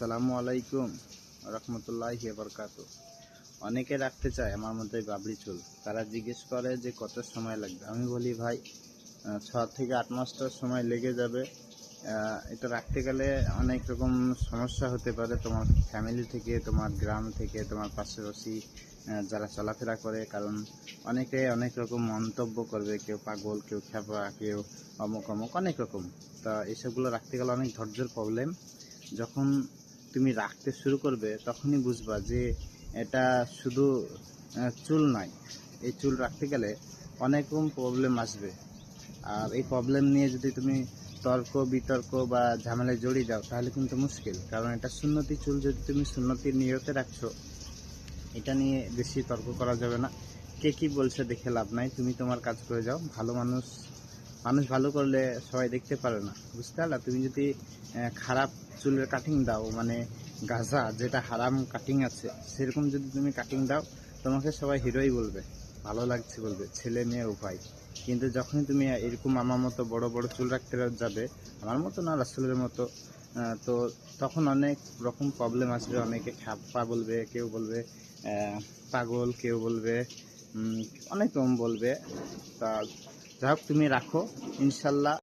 আসসালামু আলাইকুম রহমতুল্লাহি বারাকাতুহু। অনেকে রাখতে চায় আমার মধ্যে বাবরি চুল। তারা জিজ্ঞেস করে যে কত সময় লাগবে। আমি বলি ভাই 6 থেকে 8 মাসটা সময় লেগে যাবে। এটা রাখতে গেলে অনেক রকম সমস্যা হতে পারে, তোমার ফ্যামিলি থেকে, তোমার গ্রাম থেকে, তোমার পাশাপাশি যারা চলাফেরা করে। কারণ অনেকে অনেক রকম মন্তব্য করবে, কেউ পাগল, কেউ খ্যাপা, কেউ অমুক অমুক অনেক রকম। তা এসবগুলো রাখতে গেলে অনেক ধৈর্যের প্রবলেম। যখন তুমি রাখতে শুরু করবে তখনই বুঝবা যে এটা শুধু চুল নয়। এই চুল রাখতে গেলে অনেক রকম প্রবলেম আসবে। আর এই প্রবলেম নিয়ে যদি তুমি তর্ক বিতর্ক বা ঝামেলায় জড়িয়ে যাও তাহলে কিন্তু মুশকিল। কারণ এটা সুন্নতি চুল, যদি তুমি সুন্নতির নিয়তে রাখছো, এটা নিয়ে বেশি তর্ক করা যাবে না। কে কি বলছে দেখে লাভ নাই, তুমি তোমার কাজ করে যাও। ভালো মানুষ ভালো করলে সবাই দেখতে পারে না, বুঝতে পারলা? তুমি যদি খারাপ চুলের কাটিং দাও, মানে গাঁজা যেটা হারাম কাটিং আছে সেরকম যদি তুমি কাটিং দাও, তোমাকে সবাই হিরোই বলবে, ভালো লাগছে বলবে, ছেলে মেয়ে উভয়। কিন্তু যখনই তুমি এরকম আমার মতো বড় বড় চুল রাখতে যাবে, আমার মতো না, রাসূলের মতো, তো তখন অনেক রকম প্রবলেম আসবে। অনেকে খ্যাপা বলবে, কেউ বলবে পাগল, কেউ বলবে অনেক রকম বলবে। তা যাই হোক, তুমি রাখো ইনশাল্লাহ।